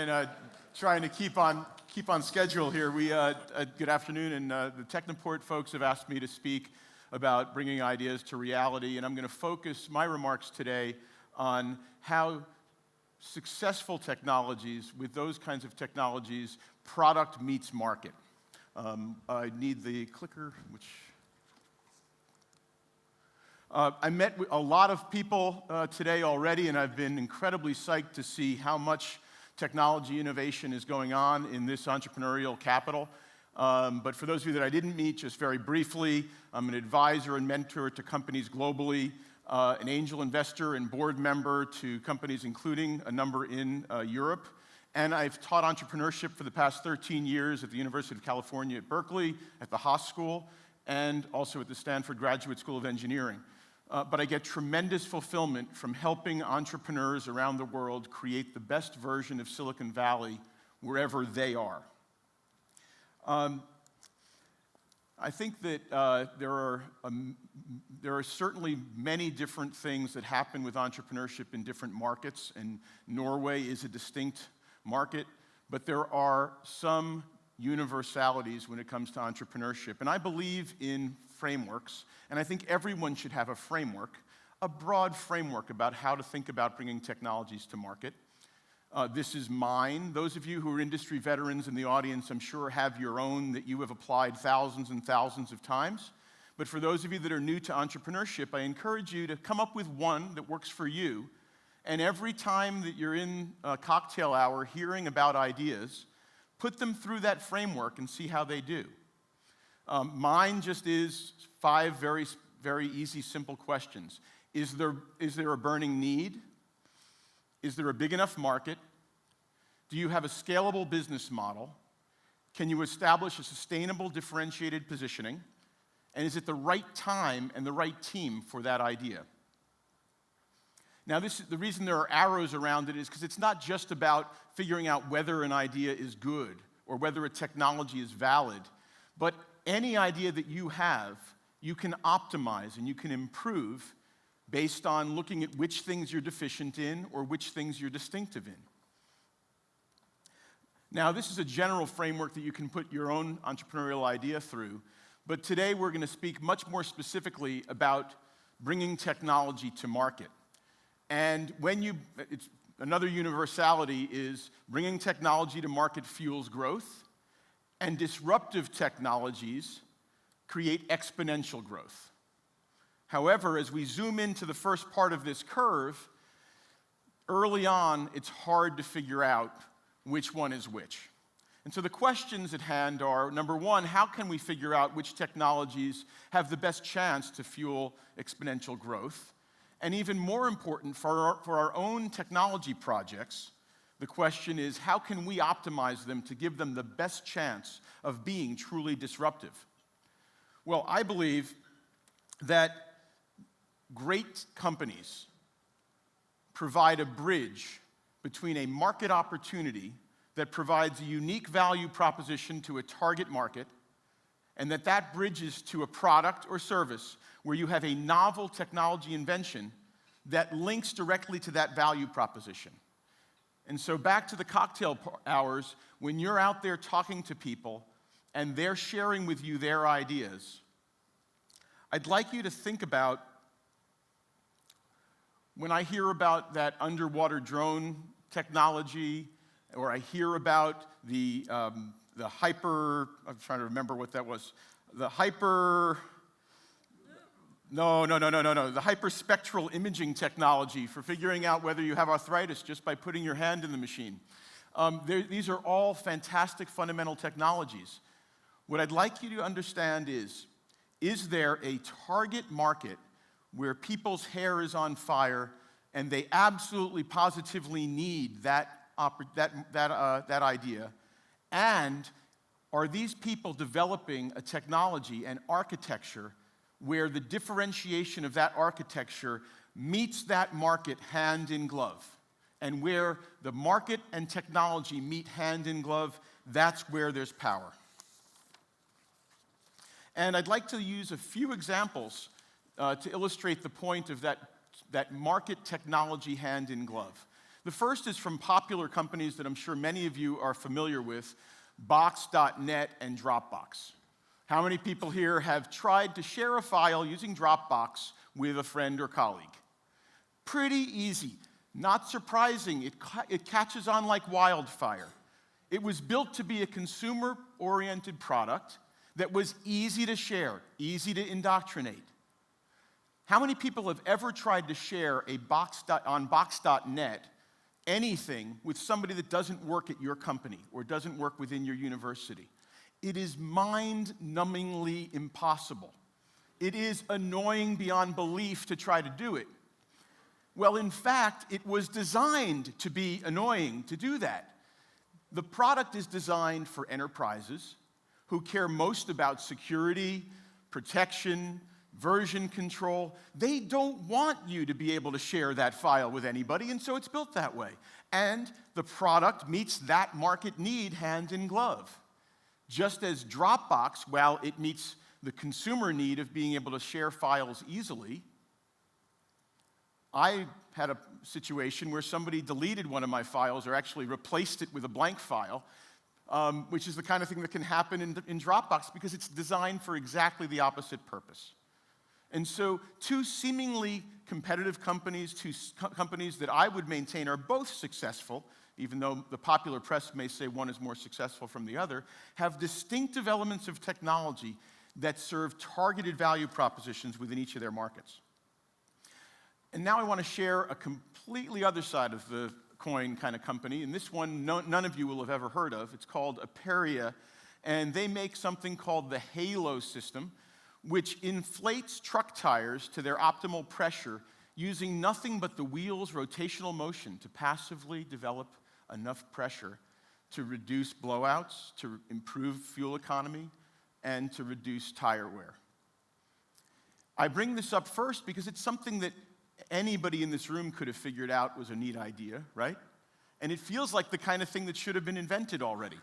and trying to keep on schedule here. Good afternoon, and the Technoport folks have asked me to speak about bringing ideas to reality, and I'm going to focus my remarks today on how successful technologies, with those kinds of technologies, product meets market. I need the clicker, which... I met with a lot of people today already, and I've been incredibly psyched to see how much technology innovation is going on in this entrepreneurial capital. But for those of you that I didn't meet, just very briefly, I'm an advisor and mentor to companies globally, an angel investor and board member to companies including a number in Europe, and I've taught entrepreneurship for the past 13 years at the University of California at Berkeley, at the Haas School, and also at the Stanford Graduate School of Engineering. But I get tremendous fulfillment from helping entrepreneurs around the world create the best version of Silicon Valley wherever they are. I think that there are certainly many different things that happen with entrepreneurship in different markets, and Norway is a distinct market, but there are some universalities when it comes to entrepreneurship. And I believe in frameworks, and I think everyone should have a framework, a broad framework about how to think about bringing technologies to market. This is mine. Those of you who are industry veterans in the audience, I'm sure, have your own that you have applied thousands and thousands of times. But for those of you that are new to entrepreneurship, I encourage you to come up with one that works for you. And every time that you're in a cocktail hour hearing about ideas, put them through that framework and see how they do. Mine just is 5 very, very easy, simple questions. Is there a burning need? Is there a big enough market? Do you have a scalable business model? Can you establish a sustainable, differentiated positioning? And is it the right time and the right team for that idea? Now, the reason there are arrows around it is because it's not just about figuring out whether an idea is good or whether a technology is valid, but any idea that you have, you can optimize and you can improve based on looking at which things you're deficient in or which things you're distinctive in. Now, this is a general framework that you can put your own entrepreneurial idea through, but today we're going to speak much more specifically about bringing technology to market. And another universality is bringing technology to market fuels growth, and disruptive technologies create exponential growth. However, as we zoom into the first part of this curve, early on, it's hard to figure out which one is which. And so the questions at hand are, number one, how can we figure out which technologies have the best chance to fuel exponential growth? And even more important, for our own technology projects, the question is, how can we optimize them to give them the best chance of being truly disruptive? Well, I believe that great companies provide a bridge between a market opportunity that provides a unique value proposition to a target market, and that bridges to a product or service where you have a novel technology invention that links directly to that value proposition. And so back to the cocktail hours, when you're out there talking to people and they're sharing with you their ideas, I'd like you to think about, when I hear about that underwater drone technology, or I hear about the hyper, I'm trying to remember what that was, the hyperspectral imaging technology for figuring out whether you have arthritis just by putting your hand in the machine. These are all fantastic fundamental technologies. What I'd like you to understand is there a target market where people's hair is on fire and they absolutely positively need that idea? And are these people developing a technology and architecture where the differentiation of that architecture meets that market hand in glove? And where the market and technology meet hand in glove, that's where there's power. And I'd like to use a few examples to illustrate the point of that market technology hand in glove. The first is from popular companies that I'm sure many of you are familiar with, Box.net and Dropbox. How many people here have tried to share a file using Dropbox with a friend or colleague? Pretty easy. Not surprising, it catches on like wildfire. It was built to be a consumer-oriented product that was easy to share, easy to indoctrinate. How many people have ever tried to share on Box.net anything with somebody that doesn't work at your company or doesn't work within your university? It is mind-numbingly impossible. It is annoying beyond belief to try to do it. Well, in fact, it was designed to be annoying to do that. The product is designed for enterprises who care most about security, protection, version control. They don't want you to be able to share that file with anybody, and so it's built that way. And the product meets that market need hand in glove. Just as Dropbox, while it meets the consumer need of being able to share files easily, I had a situation where somebody deleted one of my files or actually replaced it with a blank file, which is the kind of thing that can happen in Dropbox because it's designed for exactly the opposite purpose. And so two seemingly competitive companies, companies that I would maintain are both successful, even though the popular press may say one is more successful from the other, have distinctive elements of technology that serve targeted value propositions within each of their markets. And now I want to share a completely other side of the coin kind of company, and this one none of you will have ever heard of. It's called Aperia, and they make something called the Halo system, which inflates truck tires to their optimal pressure using nothing but the wheel's rotational motion to passively develop enough pressure to reduce blowouts, to improve fuel economy, and to reduce tire wear. I bring this up first because it's something that anybody in this room could have figured out was a neat idea, right? And it feels like the kind of thing that should have been invented already.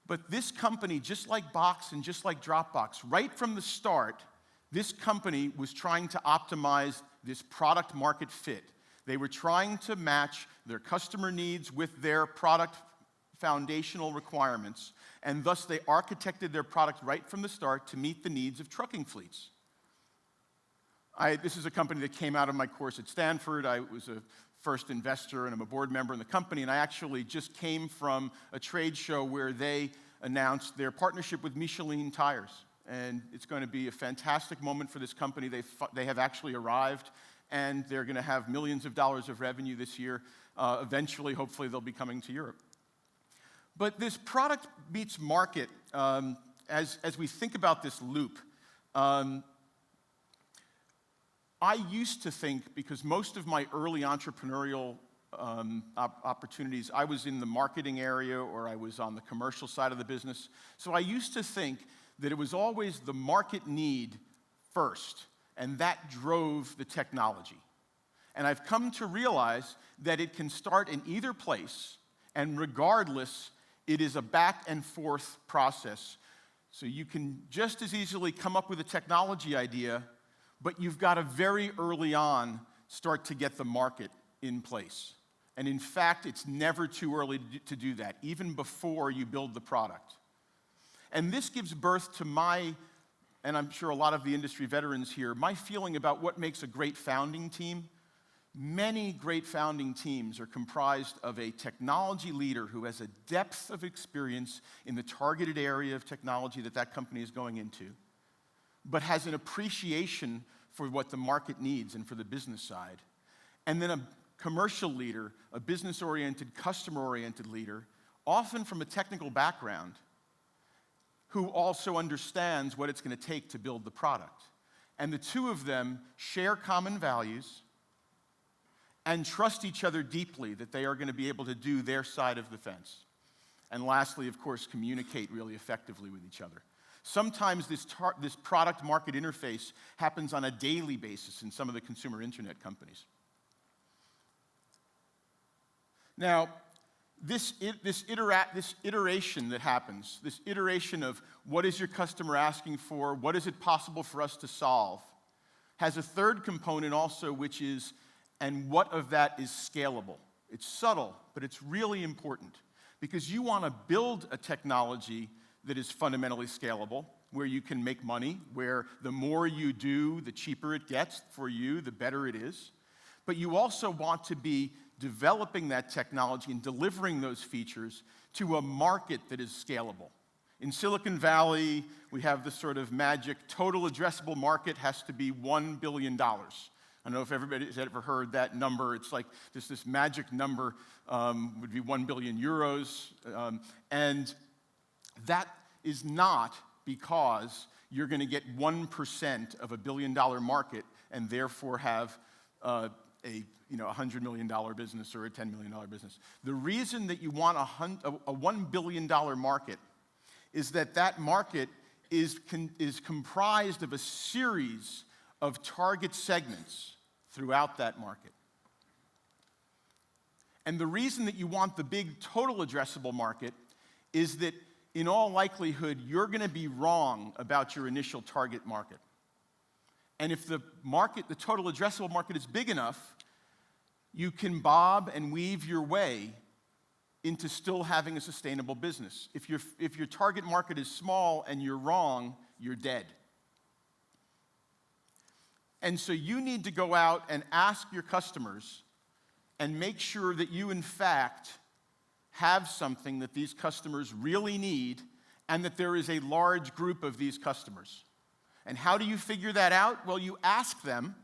But this company, just like Box and just like Dropbox, right from the start, this company was trying to optimize this product market fit. They were trying to match their customer needs with their product foundational requirements, and thus they architected their product right from the start to meet the needs of trucking fleets. This is a company that came out of my course at Stanford. I was a first investor and I'm a board member in the company, and I actually just came from a trade show where they announced their partnership with Michelin tires. And it's going to be a fantastic moment for this company. They have actually arrived, and they're going to have millions of dollars of revenue this year. Eventually, hopefully, they'll be coming to Europe. But this product meets market, as we think about this loop, I used to think, because most of my early entrepreneurial opportunities, I was in the marketing area or I was on the commercial side of the business. So I used to think that it was always the market need first, and that drove the technology. And I've come to realize that it can start in either place, and regardless, it is a back and forth process. So you can just as easily come up with a technology idea, but you've got to very early on start to get the market in place. And in fact, it's never too early to do that, even before you build the product. And this gives birth to my, and I'm sure a lot of the industry veterans here, my feeling about what makes a great founding team. Many great founding teams are comprised of a technology leader who has a depth of experience in the targeted area of technology that company is going into, but has an appreciation for what the market needs and for the business side. And then a commercial leader, a business-oriented, customer-oriented leader, often from a technical background, who also understands what it's going to take to build the product. And the two of them share common values and trust each other deeply that they are going to be able to do their side of the fence. And lastly, of course, communicate really effectively with each other. Sometimes this product-market interface happens on a daily basis in some of the consumer internet companies. Now, this iteration that happens, this iteration of what is your customer asking for, what is it possible for us to solve, has a third component also, which is and what of that is scalable. It's subtle, but it's really important because you want to build a technology that is fundamentally scalable, where you can make money, where the more you do, the cheaper it gets for you, the better it is. But you also want to be developing that technology and delivering those features to a market that is scalable. In Silicon Valley, we have this sort of magic total addressable market has to be $1 billion. I don't know if everybody's ever heard that number. It's like this magic number would be 1 billion euros. And that is not because you're going to get 1% of a $1 billion market and therefore have a $100 million business or a $10 million business. The reason that you want a $1 billion market is that market is comprised of a series of target segments throughout that market. And the reason that you want the big total addressable market is that in all likelihood, you're going to be wrong about your initial target market. And if the total addressable market is big enough, you can bob and weave your way into still having a sustainable business. If your target market is small and you're wrong, you're dead. And so you need to go out and ask your customers and make sure that you, in fact, have something that these customers really need and that there is a large group of these customers. And how do you figure that out? Well, you ask them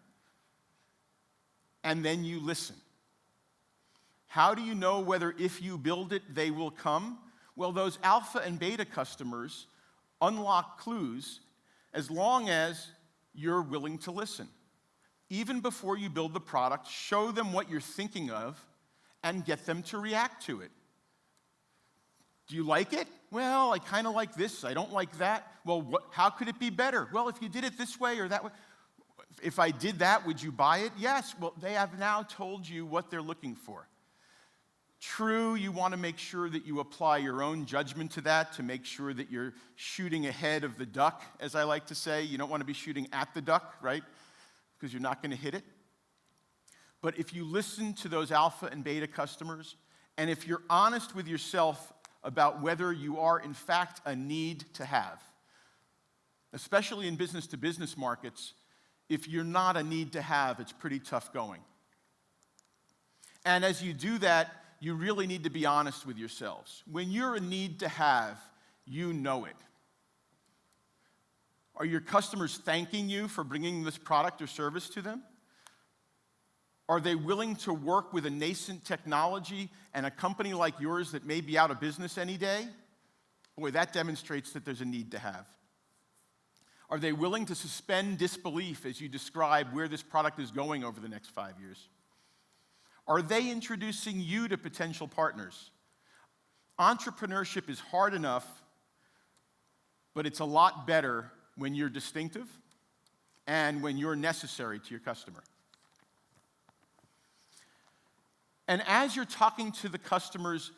and then you listen. How do you know whether if you build it, they will come? Well, those alpha and beta customers unlock clues as long as you're willing to listen. Even before you build the product, show them what you're thinking of and get them to react to it. Do you like it? Well, I kind of like this. I don't like that. Well, how could it be better? Well, if you did it this way or that way. If I did that, would you buy it? Yes. Well, they have now told you what they're looking for. True, you want to make sure that you apply your own judgment to that to make sure that you're shooting ahead of the duck, as I like to say. You don't want to be shooting at the duck, right? Because you're not going to hit it. But if you listen to those alpha and beta customers, and if you're honest with yourself about whether you are, in fact, a need to have, especially in business-to-business markets, if you're not a need to have, it's pretty tough going. And as you do that, you really need to be honest with yourselves. When you're a need to have, you know it. Are your customers thanking you for bringing this product or service to them? Are they willing to work with a nascent technology and a company like yours that may be out of business any day? Boy, that demonstrates that there's a need to have. Are they willing to suspend disbelief as you describe where this product is going over the next 5 years? Are they introducing you to potential partners? Entrepreneurship is hard enough, but it's a lot better when you're distinctive and when you're necessary to your customer. And as you're talking to the customers,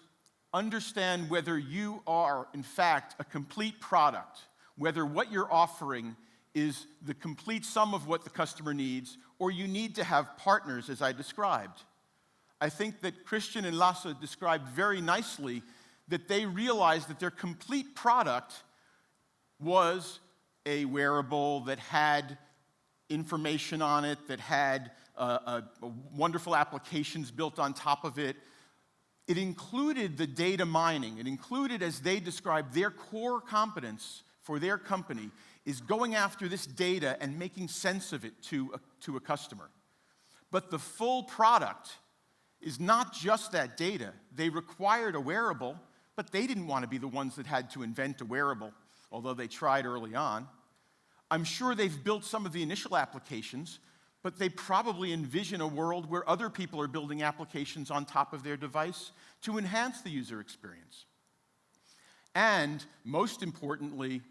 understand whether you are, in fact, a complete product, whether what you're offering is the complete sum of what the customer needs, or you need to have partners, as I described. I think that Christian and Lasse described very nicely that they realized that their complete product was a wearable that had information on it, that had wonderful applications built on top of it. It included the data mining. It included, as they described, their core competence for their company is going after this data and making sense of it to a customer. But the full product is not just that data. They required a wearable, but they didn't want to be the ones that had to invent a wearable, although they tried early on. I'm sure they've built some of the initial applications, but they probably envision a world where other people are building applications on top of their device to enhance the user experience. And most importantly,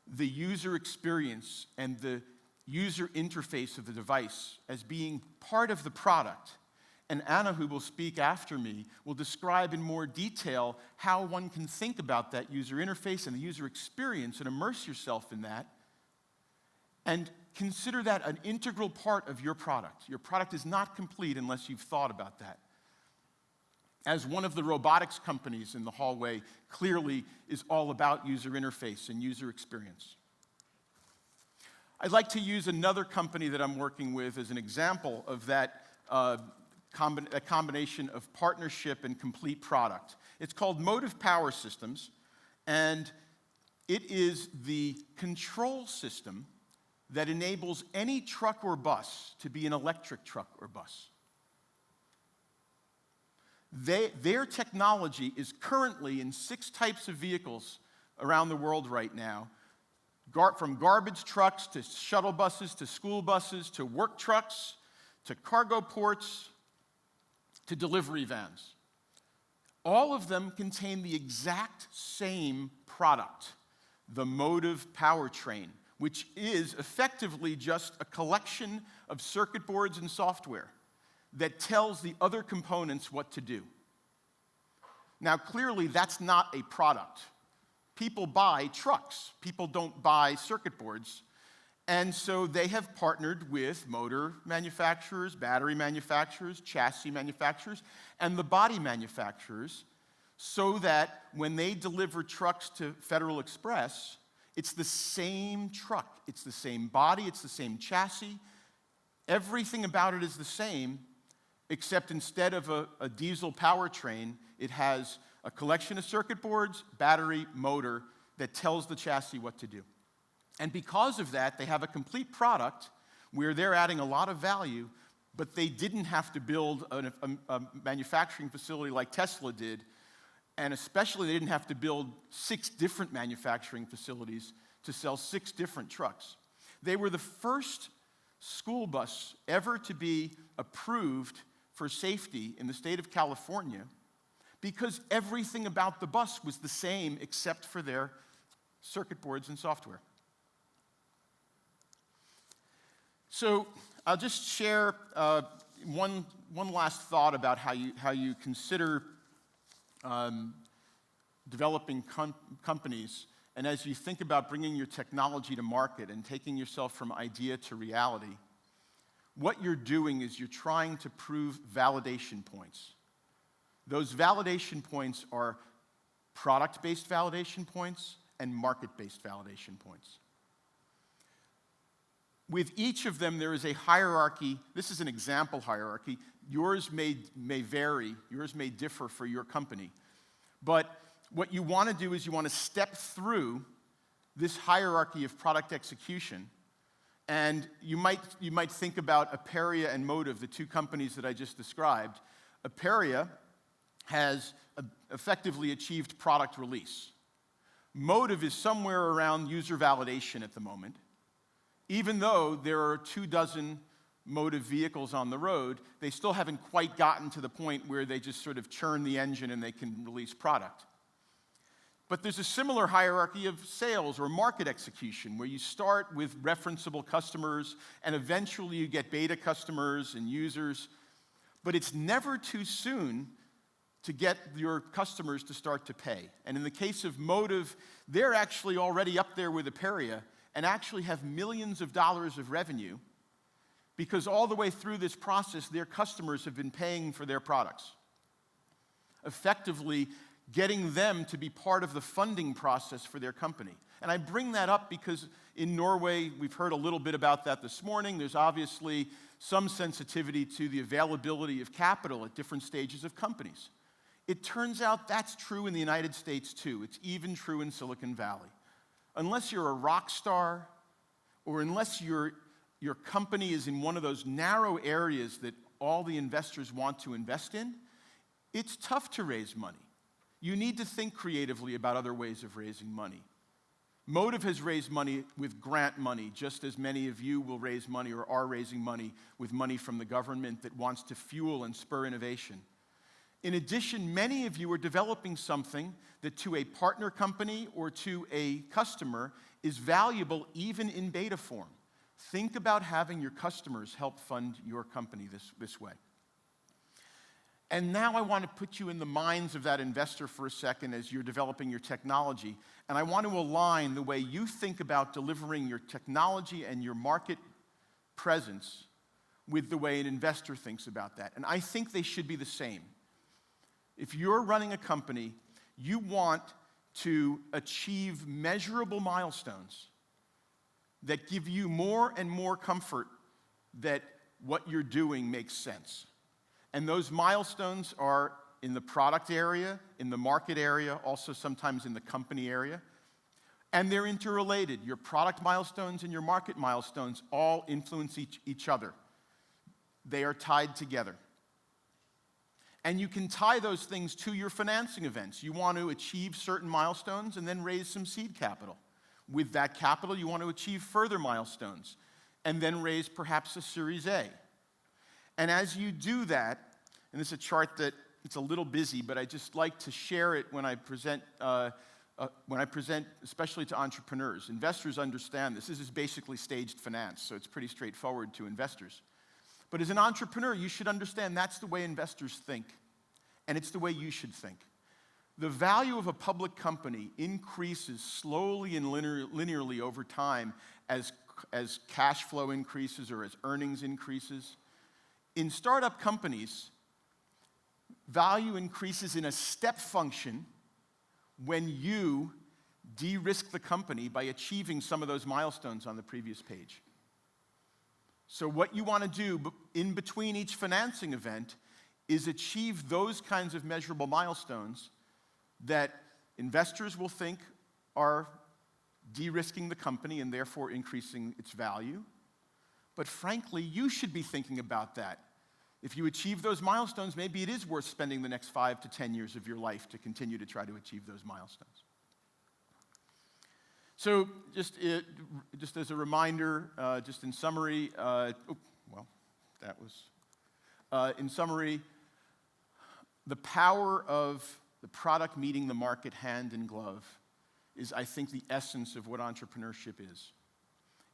the user experience and the user interface of the device as being part of the product. And Anna, who will speak after me, will describe in more detail how one can think about that user interface and the user experience and immerse yourself in that and consider that an integral part of your product. Your product is not complete unless you've thought about that. As one of the robotics companies in the hallway clearly is all about user interface and user experience. I'd like to use another company that I'm working with as an example of that combination of partnership and complete product. It's called Motive Power Systems, and it is the control system that enables any truck or bus to be an electric truck or bus. Their technology is currently in 6 types of vehicles around the world right now, from garbage trucks to shuttle buses to school buses to work trucks to cargo ports to delivery vans. All of them contain the exact same product, the Motive powertrain, which is effectively just a collection of circuit boards and software that tells the other components what to do. Now, clearly, that's not a product. People buy trucks. People don't buy circuit boards. And so they have partnered with motor manufacturers, battery manufacturers, chassis manufacturers, and the body manufacturers so that when they deliver trucks to Federal Express, it's the same truck. It's the same body. It's the same chassis. Everything about it is the same, except instead of a diesel powertrain, it has a collection of circuit boards, battery, motor that tells the chassis what to do. And because of that, they have a complete product where they're adding a lot of value, but they didn't have to build a manufacturing facility like Tesla did, and especially they didn't have to build 6 different manufacturing facilities to sell 6 different trucks. They were the first school bus ever to be approved for safety in the state of California because everything about the bus was the same except for their circuit boards and software. So I'll just share one last thought about how you consider developing companies, and as you think about bringing your technology to market and taking yourself from idea to reality, what you're doing is you're trying to prove validation points. Those validation points are product-based validation points and market-based validation points. With each of them, there is a hierarchy. This is an example hierarchy. Yours may vary. Yours may differ for your company. But what you want to do is you want to step through this hierarchy of product execution. And you might think about Aperia and Motive, the 2 companies that I just described. Aperia has effectively achieved product release. Motive is somewhere around user validation at the moment. Even though there are 24 Motive vehicles on the road, they still haven't quite gotten to the point where they just sort of churn the engine and they can release product. But there's a similar hierarchy of sales or market execution where you start with referenceable customers and eventually you get beta customers and users. But it's never too soon to get your customers to start to pay. And in the case of Motive, they're actually already up there with Aperia and actually have millions of dollars of revenue because all the way through this process, their customers have been paying for their products, effectively getting them to be part of the funding process for their company. And I bring that up because in Norway, we've heard a little bit about that this morning. There's obviously some sensitivity to the availability of capital at different stages of companies. It turns out that's true in the United States too. It's even true in Silicon Valley. Unless you're a rock star or unless your company is in one of those narrow areas that all the investors want to invest in, it's tough to raise money. You need to think creatively about other ways of raising money. Motive has raised money with grant money, just as many of you will raise money or are raising money with money from the government that wants to fuel and spur innovation. In addition, many of you are developing something that to a partner company or to a customer is valuable even in beta form. Think about having your customers help fund your company this way. And now I want to put you in the minds of that investor for a second as you're developing your technology. And I want to align the way you think about delivering your technology and your market presence with the way an investor thinks about that. And I think they should be the same. If you're running a company, you want to achieve measurable milestones that give you more and more comfort that what you're doing makes sense. And those milestones are in the product area, in the market area, also sometimes in the company area. And they're interrelated. Your product milestones and your market milestones all influence each other. They are tied together. And you can tie those things to your financing events. You want to achieve certain milestones and then raise some seed capital. With that capital, you want to achieve further milestones and then raise perhaps a Series A. And as you do that, and this is a chart that it's a little busy, but I just like to share it when I present, especially to entrepreneurs. Investors understand this. This is basically staged finance, so it's pretty straightforward to investors. But as an entrepreneur, you should understand that's the way investors think, and it's the way you should think. The value of a public company increases slowly and linearly over time as cash flow increases or as earnings increases. In startup companies, value increases in a step function when you de-risk the company by achieving some of those milestones on the previous page. So what you want to do in between each financing event is achieve those kinds of measurable milestones that investors will think are de-risking the company and therefore increasing its value. But frankly, you should be thinking about that. If you achieve those milestones, maybe it is worth spending the next 5 to 10 years of your life to continue to try to achieve those milestones. So just as a reminder, just in summary, in summary, the power of the product meeting the market hand in glove is, I think, the essence of what entrepreneurship is.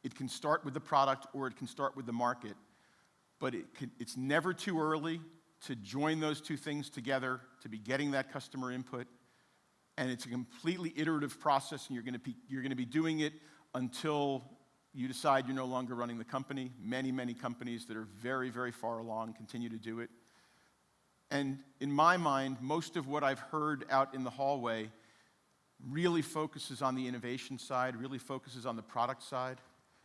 It can start with the product or it can start with the market, but it's never too early to join those two things together, to be getting that customer input. And it's a completely iterative process, and you're going to be doing it until you decide you're no longer running the company. Many, many companies that are very, very far along continue to do it. And in my mind, most of what I've heard out in the hallway really focuses on the innovation side, really focuses on the product side.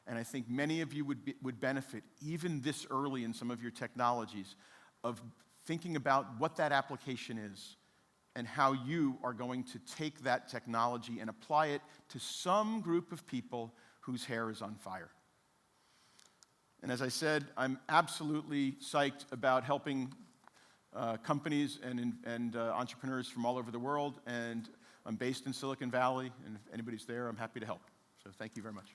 And I think many of you would benefit, even this early in some of your technologies, of thinking about what that application is and how you are going to take that technology and apply it to some group of people whose hair is on fire. And as I said, I'm absolutely psyched about helping companies and entrepreneurs from all over the world, and I'm based in Silicon Valley, and if anybody's there, I'm happy to help. So thank you very much.